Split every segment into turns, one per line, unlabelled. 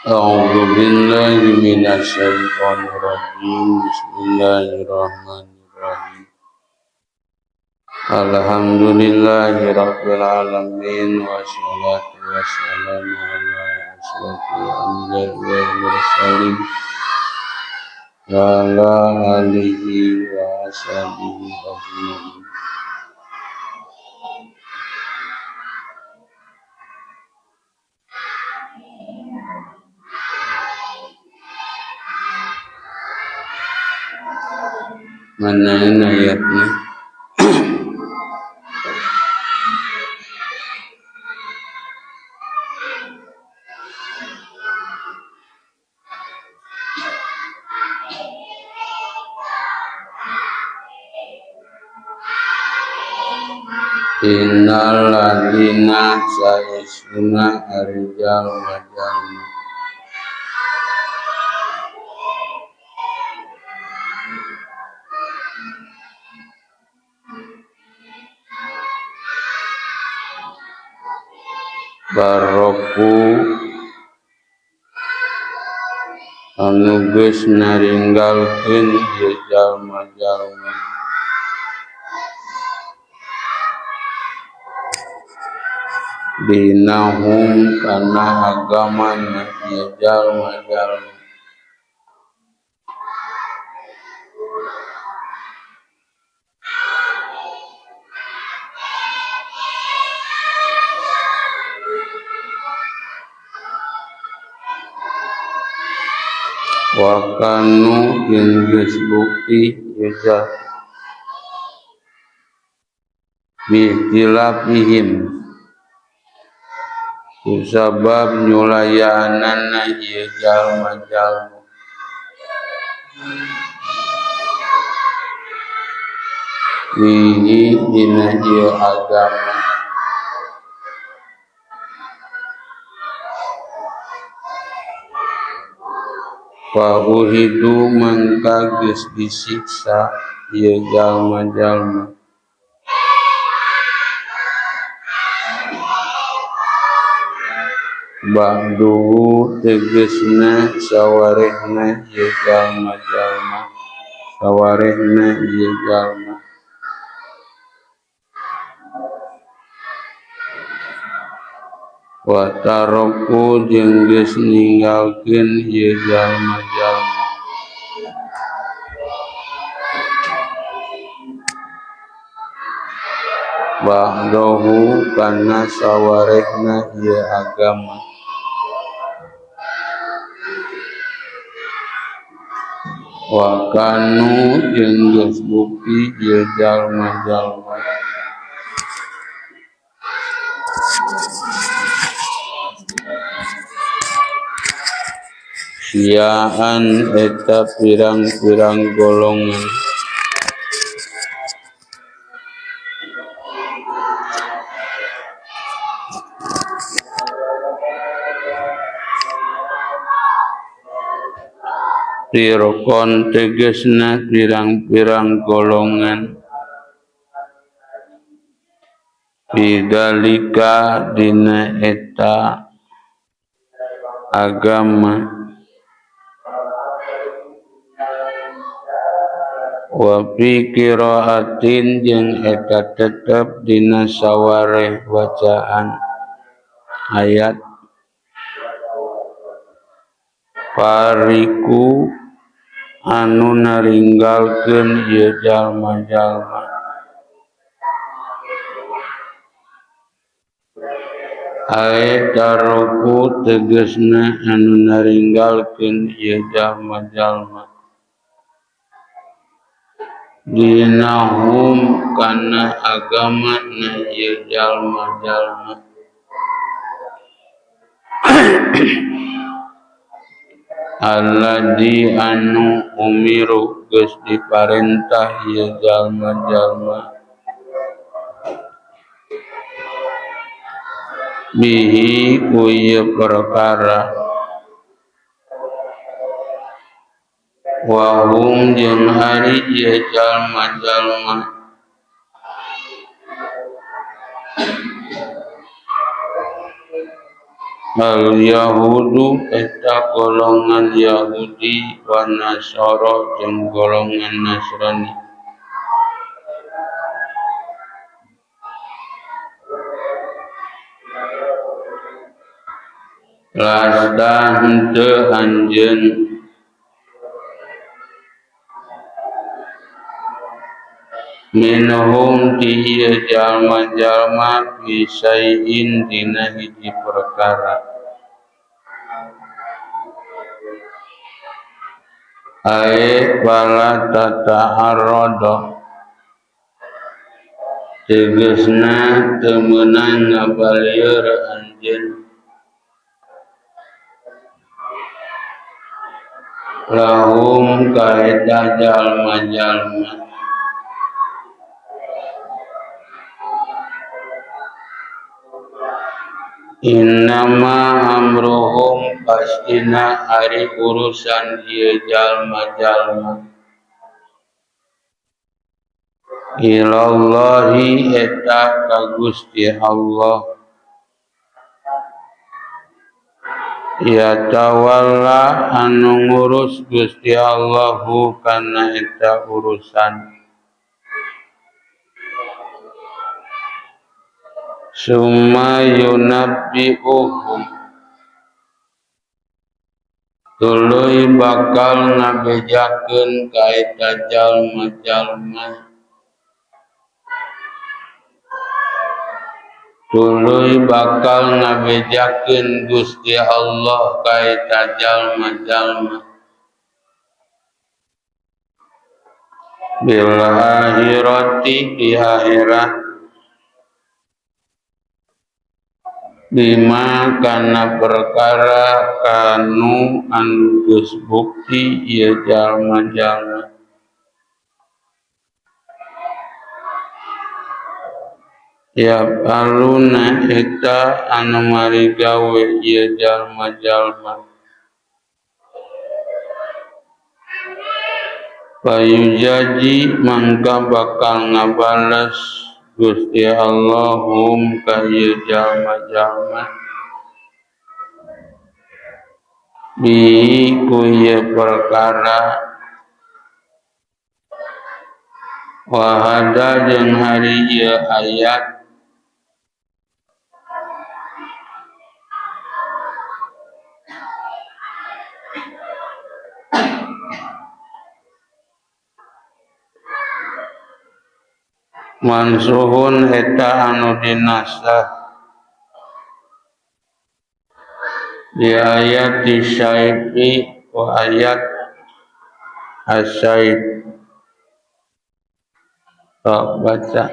A'udzu billahi minasy syaithanir rajim. Bismillahirrahmanirrahim. Alhamdulillahi rabbil alamin wassalatu wassalamu ala asyrofil anbiya'i wal mursalin wa ala alihi wa ashabihi ajmain. Mana ini ayatnya? Innal ladzina sayasuna arjal wajalna baroku anu geus naringgalkeun ieu jalma-jalma dinahum kana agamana ieu jalma-jalma wa kanu jeung geus bukti ieu bihtilafihim kusabab nyulayanana ieu jalma-jalma wihi dina ieu agama wa uhidu mangka geus disiksa ieu jalma-jalma ba'duhu tegesna sawarehna ieu jalma-jalma sawarehna ieu jalma wa taroku jeung geus ninggalkeun ieu jalma-jalma ba'dahu kana sawarehna ieu agama wa kanu jeung geus bukti ieu jalma-jalma siaan eta pirang-pirang golongan pirokon tegesna pirang-pirang golongan bidalika dina eta agama wa fi qiraatin jeung eta tetep dina sawareh bacaan ayat pariku anu naringgalkeun ieu jalma-jalma ae taroku tegesna anu naringgalkeun ieu jalma-jalma dinahum kana agamana ieu jalma-jalma alladzi anu umiru geus diparentah ieu jalma-jalma bihi ku ieu perkara wa hum jeung ari ieu jalma-jalma Al Yahudu eta golongan Yahudi wa Nasara jeung golongan Nasrani. Lasta henteu anjeun minhum ti ieu jalma-jalma fi syai'in dina hiji perkara. Ae bala tata'arrada tegasna teu meunang ngabalieur anjeun lahum ka eta jalma-jalma innama amruhum pastina ari urusan ieu jalma-jalma ilallahi eta ka Gusti Allah ya tawalla anu ngurus Gusti Allahu kana eta urusan summa yunabbi'uhum tuluy bakal ngabejakeun ka eta jalma-jalma tuluy bakal ngabejakeun Gusti Allah ka eta jalma-jalma bil akhirati di akhirat bima kana perkara kanu anu geus bukti ieu jalma-jalma ya aluna eta anu mari gawe ieu jalma-jalma payujaji mangka bakal ngabales Gusti Allahum ka ieu jalma-jalma bi ku ieu perkara wahada jeung hari ieu ayat mansuhun eta anu dinasah di ayat disyaifi wa ayat asyaif baca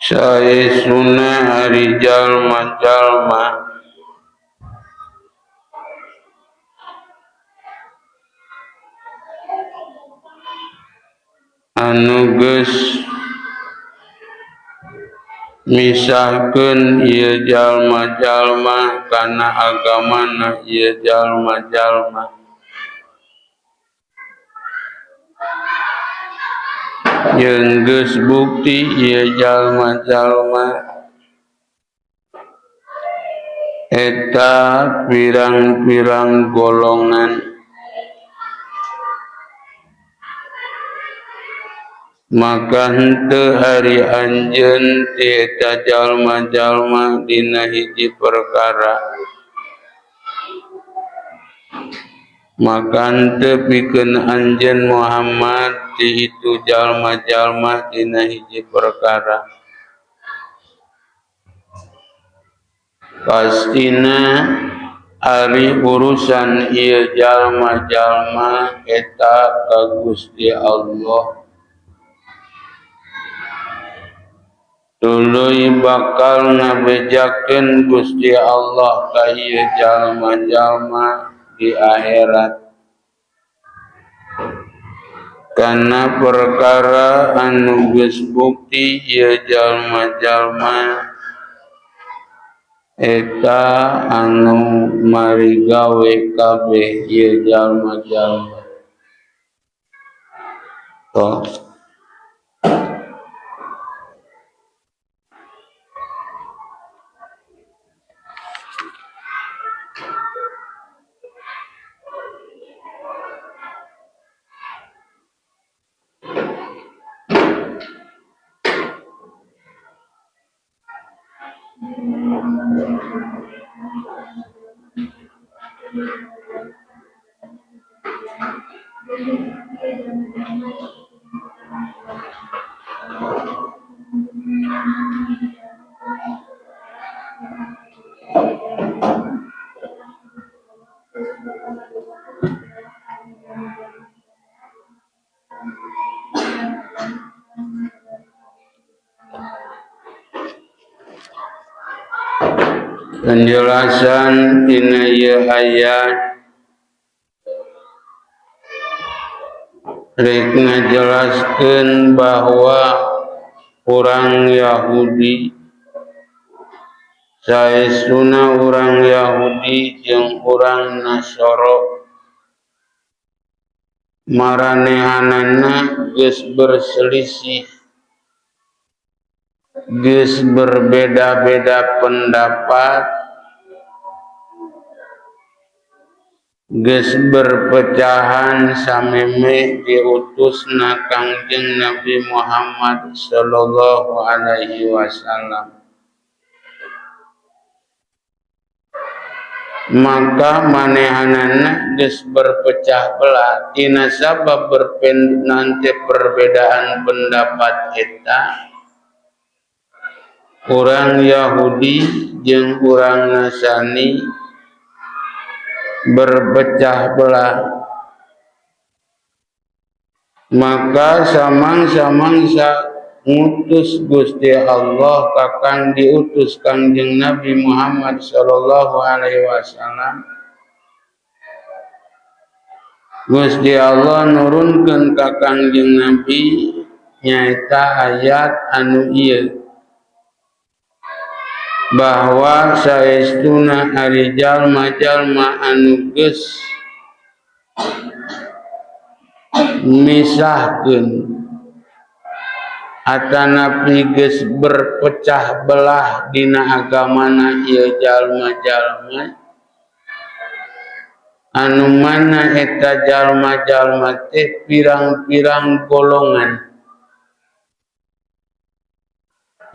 saesuna ari jalma-jalma anu geus misahkeun ieu jalma-jalma kana agamana ieu jalma-jalma jeung geus bukti ieu jalma-jalma eta pirang-pirang golongan maka henteu hari anjeun ti eta jalma-jalma dina hiji perkara maka henteu pikeun anjeun Muhammad ti itu jalma-jalma dina hiji perkara pastina ari urusan ieu jalma-jalma eta ka Gusti Allah tuluy bakal ngabejakeun Gusti Allah ka ieu jalma-jalma di akhirat kana perkara anu geus bukti ieu jalma-jalma eta anu marigawe kabeh ieu jalma-jalma toh penjelasan dina ieu ayat rek ngajelaskeun bahwa urang Yahudi saestuna urang Yahudi jeung urang Nasoro maranehanana geus berselisih geus berbeda-beda pendapat geus berpecahan sameme diutusna Kangjeng Nabi Muhammad sallallahu alaihi wasallam maka manehanana geus berpecah belah tina sabab nanti perbedaan pendapat eta urang Yahudi jeung urang Nasrani berpecah belah maka samang-samangsa ngutus Gusti Allah kakang diutus Kangjeng Nabi Muhammad sallallahu alaihi wasallam Gusti Allah nurunkeun ka Kangjeng Nabi nyaeta ayat anu ieu bahwa saestuna ari jalma-jalma anu geus misahkeun atanapi geus berpecah belah dina agamana ieu jalma-jalma anu mana eta jalma-jalma teh pirang-pirang golongan.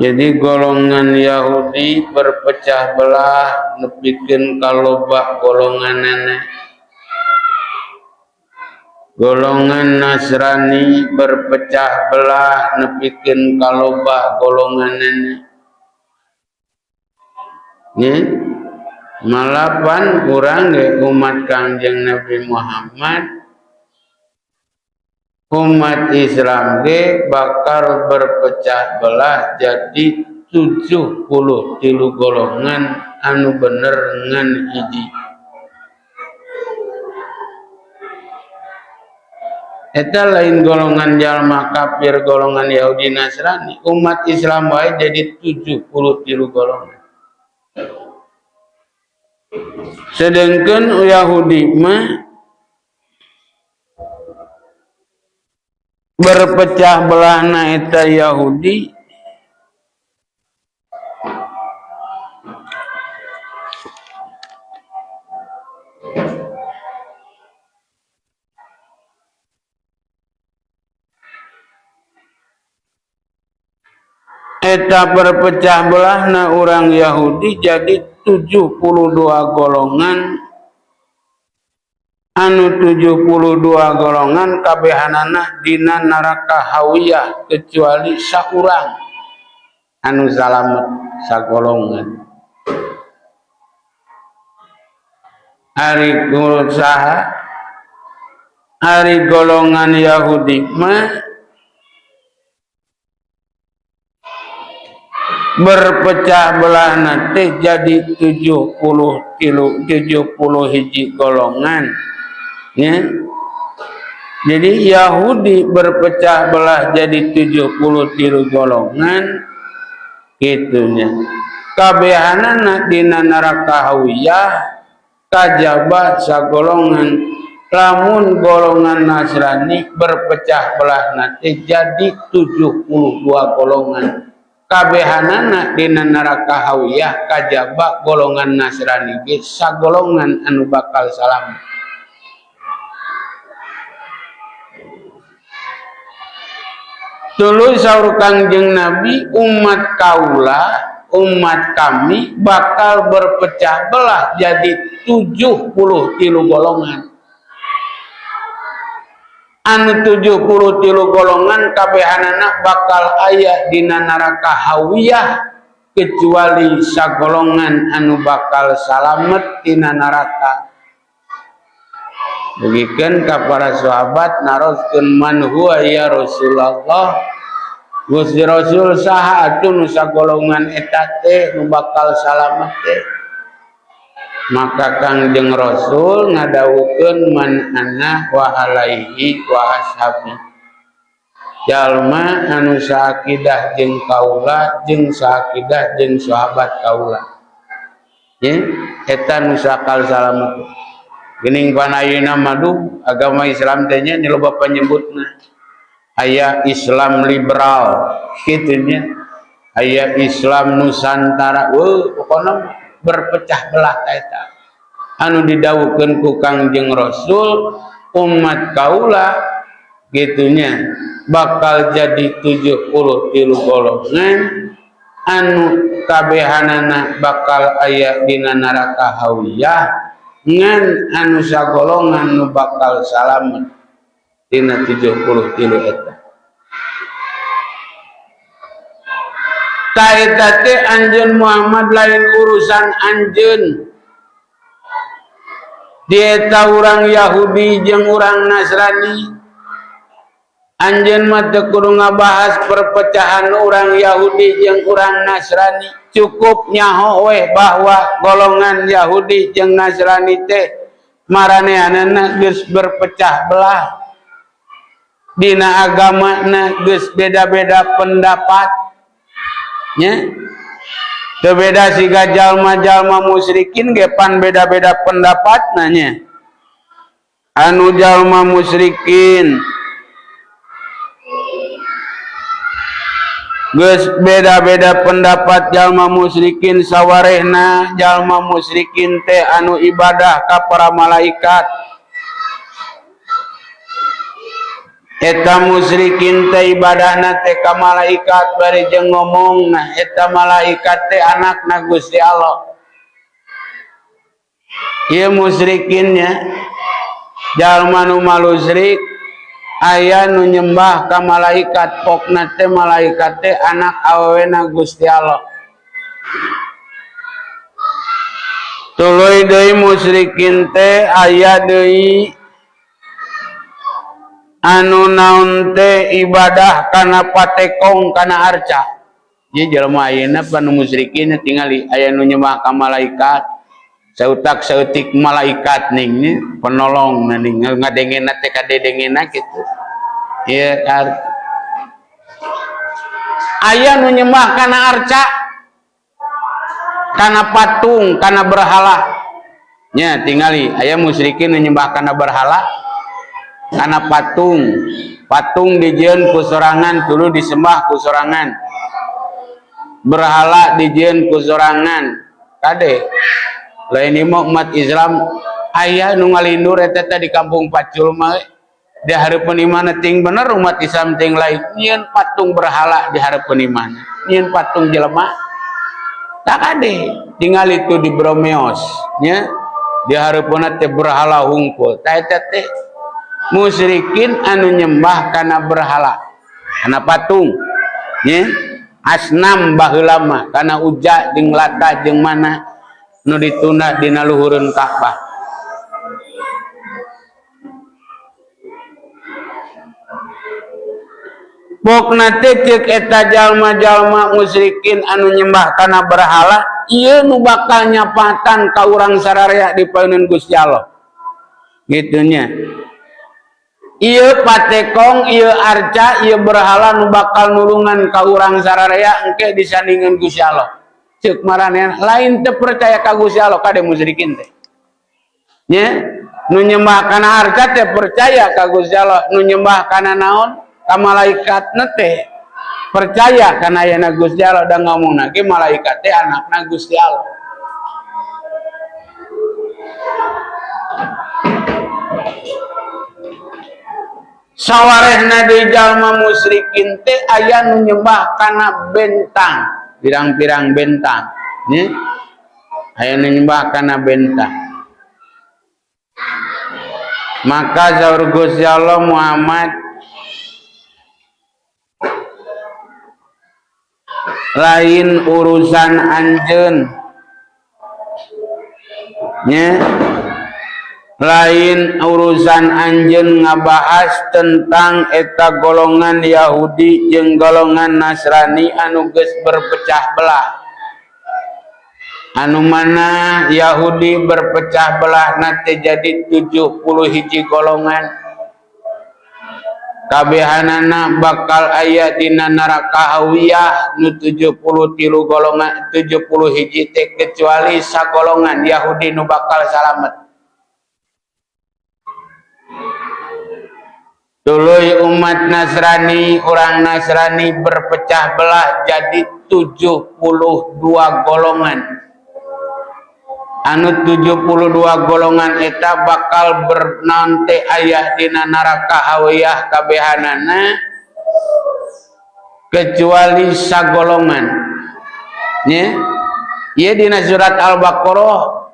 Jadi golongan Yahudi berpecah belah nepikeun kaloba golonganana. Golongan Nasrani berpecah belah nepikeun kaloba golonganana. Nya malapan urang ge umat Kangjeng Nabi Muhammad umat Islam ge bakal berpecah belah jadi 73 golongan anu bener ngan hiji. Eta lain golongan jalma kafir, golongan Yahudi Nasrani. Umat Islam wae jadi 73 golongan. Sedangkan Yahudi mah berpecah belahna eta Yahudi eta berpecah belahna orang Yahudi jadi 72 golongan anu 72 golongan kabehanana dina neraka hawiyah kecuali saurang anu salamet sagolongan. Ari kusaha ari golongan Yahudi mah berpecah belah nanti jadi 70 hiji golongan ya. Jadi Yahudi berpecah belah jadi 73 golongan gitunya. Kabehanana dina neraka hawiyah kajaba sagolongan. Lamun golongan Nasrani berpecah belah nanti jadi 72 golongan. Kabehanana dina neraka hawiyah kajaba golongan Nasrani ge sagolongan anu bakal salamet. Tuluy saur Kangjeng Nabi, umat kami bakal berpecah belah jadi 73 golongan. Anu 73 golongan kabehanana bakal aya dina neraka hawiyah kecuali sagolongan anu bakal salamet dina neraka. Begikeun ka para sahabat naroskeun man huwa ya Rasulullah. Gusti Rasul saha atuh nu sagolongan eta teh nu bakal salamet teh. Maka Kangjeng Rasul ngadawukeun man ana wa alaihi wa ashabi. Jalma anu saakidah jeung kaula jeung saakidah jeung sahabat kaula. Ye, eta nu sakal salamet. Geuning panayeuna madu agama Islam teh nya loba panyebutna. Aya Islam liberal kitu nya. Aya Islam Nusantara. Pokona berpecah belah eta anu didawukeun ku Kangjeng Rasul umat kaula gitunya bakal jadi 73 golongan anu kabehanana bakal aya dina neraka hawiyah ngan anu sagolongan nu bakal salamet dina 73 eta. Ta eta teh anjeun Muhammad lain urusan anjeun. Dia eta urang Yahudi jeung urang Nasrani. Anjeun mah teu kudu ngabahas perpecahan urang Yahudi jeung urang Nasrani. Cukup nyaho we bahwa golongan Yahudi jeung Nasrani teh maranehanana geus berpecah belah. Dina agamana geus beda-beda pendapat. Nya teu beda siga jalma-jalma musyrikin ge pan beda-beda pendapat nanya. Anu jalma musyrikin geus beda-beda pendapat jalma musyrikin sawarehna jalma musyrikin teh anu ibadah ka para malaikat. Eta musyrikin teh ibadahna teh ka malaikat bari jeung ngomongna eta malaikat teh anakna Gusti Allah. Ieu musyrikinnya jalma nu malusyrik aya nu nyembah ka malaikat pokna teh malaikat teh anak awewena Gusti Allah. Tuluy deui musyrikin teh aya deui anu naon teh ibadah kana patekong kana arca. Ieu jelema ayeuna panu musyrikin tingali aya nu nyembah ka malaikat sautak sautik malaikat ning penolong ning ngadengena teh kadedengena kitu. Ieu aya nu nyembah kana arca kana patung kana berhala nya tingali aya musyrikin nu nyembah kana berhala kana patung dijieun ku sorangan tuluy disembah ku sorangan berhala dijieun ku sorangan kade lain imah umat Islam aya nu ngalindur eta teh di kampung Pacul mah di hareupeun imahna ting bener umat Islam ting lain nyieun patung berhala di hareupeun imahna nyieun patung jelema tak kade tinggal itu di Bromeos nya di hareupeunna teh berhala hungkul tah eta teh musyrikin anu nyembah kana berhala kana patung nya asnam baheula mah kana uja jeung lata jeung mana nu dituna dina luhureun Ka'bah. Pokna teh ceuk eta jalma-jalma musyrikin anu nyembah kana berhala ieu nu bakal nyapatan ka urang sararea di paeuneun Gusti Allah. Kitu nya. Ieu patekong, ieu arca, ieu berhala nu bakal nulungan ka urang sararea engke disandingeun Gusti Allah. Ceuk maranehna lain teu percaya ka Gusti Allah kade musyrikin teh. Nya, nu nyembah kana arca teh percaya ka Gusti Allah, nu nyembah kana naon? Ka malaikatna teh percaya kana ayana Gusti Allah da ngomongna ge malaikat teh anakna Gusti Allah. Sawarehna deui jalma musyrikin teh aya nu nyembah kana bentang, pirang-pirang bentang, nya. Aya nu nyembah kana bentang. Maka zaur Gusti Allah Muhammad lain urusan anjeun nya lain urusan anjeun ngabahas tentang eta golongan Yahudi jeung golongan Nasrani anu geus berpecah belah anu mana Yahudi berpecah belah nate jadi 70 hiji golongan kabehanana bakal aya dina neraka hawiyah nu 73 golongan 70 hiji teh kecuali sagolongan Yahudi nu bakal salamet. Tuluy umat Nasrani urang Nasrani berpecah belah jadi 72 golongan. Anu 72 golongan eta bakal bernante ayah dina neraka hawiyah kabehanana kecuali sagolongan nya ieu dina surat Al-Baqarah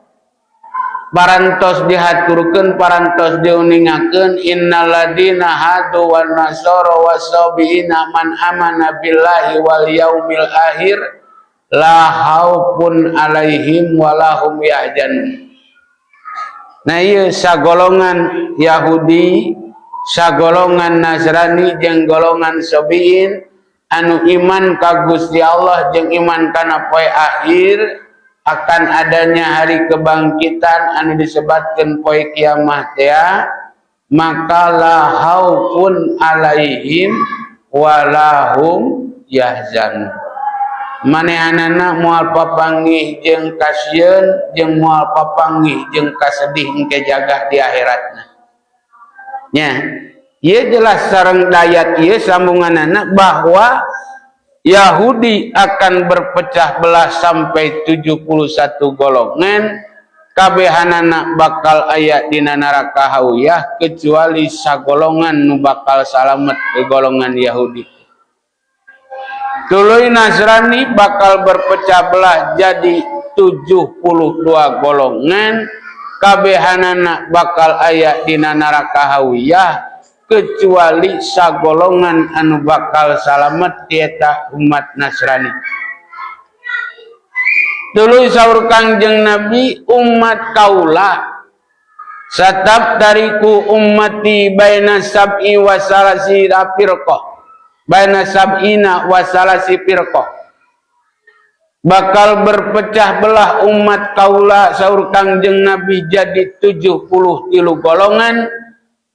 parantos dihaturkeun parantos diuningakeun innal ladina hadu wan nasara wasabiina man amana billahi wal yaumil akhir la haufun alaihim walahum yahzanun. Nah ieu sagolongan Yahudi, sagolongan Nasrani jeung golongan Sabiin anu iman ka Gusti Allah jeung iman kana poe akhir akan adanya hari kebangkitan anu disebatkeun poe kiamat teh maka la haufun alaihim walahum yahzanun. Manehanana moal papanggih jeung kasieun jeung moal papanggih jeung kasedih engke jaga di akhiratna. Nya, ieu jelas sareng dayat ieu sambunganana bahwa Yahudi akan berpecah belah sampai 71 golongan, kabehanana bakal aya dina neraka hawiyah kecuali sagolongan nu bakal salamet ke golongan Yahudi. Tuluy Nasrani bakal berpecah belah jadi 72 golongan, kabehanana bakal aya dina neraka hawiyah kecuali sagolongan anu bakal salamet tieta umat Nasrani. Tuluy saur Kangjeng Nabi umat kaula Satab tariku ummati baina sab'i wa salasi firqah. Baina sab'ina wa salasi firqah. Bakal berpecah belah umat kaula saur Kangjeng Nabi jadi 73 golongan.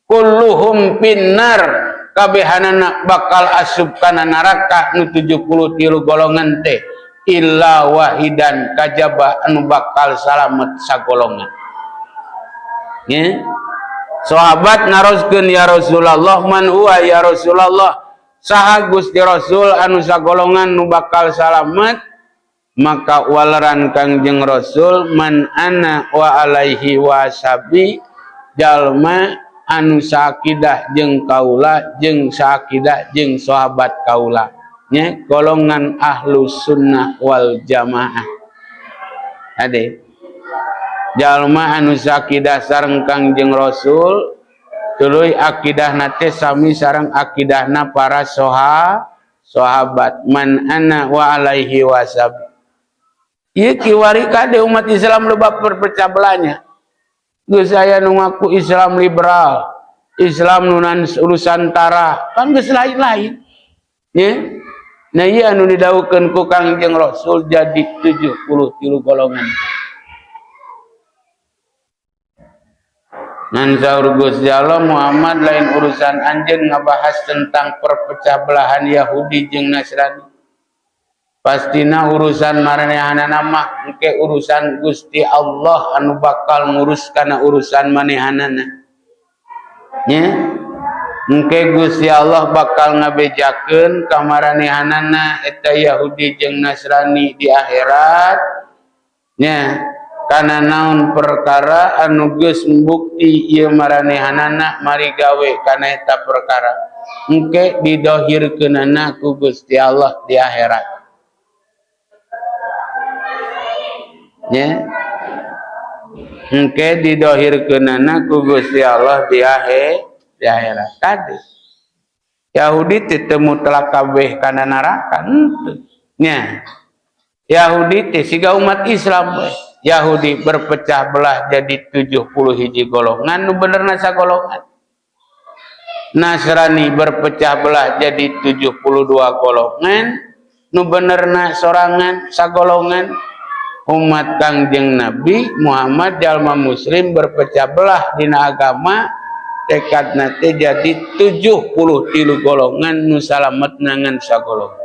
Kulluhum finnar, kabehanana bakal asup kana neraka nu 73 golongan teh illa wahidan kajaba anu bakal salamet sagolongan. Ya. Sahabat ngaroskeun ya Rasulullah, man huwa ya Rasulullah, saha Gusti Rasul anu sagolongan nu bakal salamet? Maka waleran Kangjeng Rasul, man ana wa alaihi wasabi, jalma anu sakidah jeung kaula jeung sakidah jeung sahabat kaula. Nya golongan ahlus sunnah wal jamaah. Ade jalma anu sakidah sareng Kangjeng Rasul tuluy akidahna teh sami sareng akidahna para sahabat. Man ana wa alaihi wasab. Ieu kiwari kade umat Islam loba berpecah belahnya. Geus aya nu ngaku Islam liberal, Islam nunan nusantara, kan geus lain-lain. Ye? Nah ieu anu didawukeun ku Kangjeng Rasul jadi 73 golongan. Ngan saur Gusti Allah, Muhammad lain urusan anjeun ngabahas tentang perpecah belahan Yahudi jeung Nasrani. Pastina urusan manehanana mah engke urusan Gusti Allah anu bakal ngurus kana urusan manehanana. Nya engke Gusti Allah bakal ngabejakeun ka maranehanana eta Yahudi jeung Nasrani di akhirat. Nya kana naon perkara anu geus bukti ieu maranehanana mari gawe kana eta perkara engke didohirkeunana ku Gusti Allah di akhirat. Ya, engke didohirkeunana ku Gusti Allah di akhirat. Tadi Yahudi teu mutlak kabeh kana neraka henteu. Nya Yahudi teh siga umat Islam we. Yahudi berpecah belah jadi 71 golongan, nu benerna sagolongan. Nasrani berpecah belah jadi 72 golongan, nu benerna sorangan sagolongan. Umat Kangjeng Nabi Muhammad jalma muslim berpecah belah dina agama tekadna teh jadi 73 golongan nu salamet nangan sagolongan.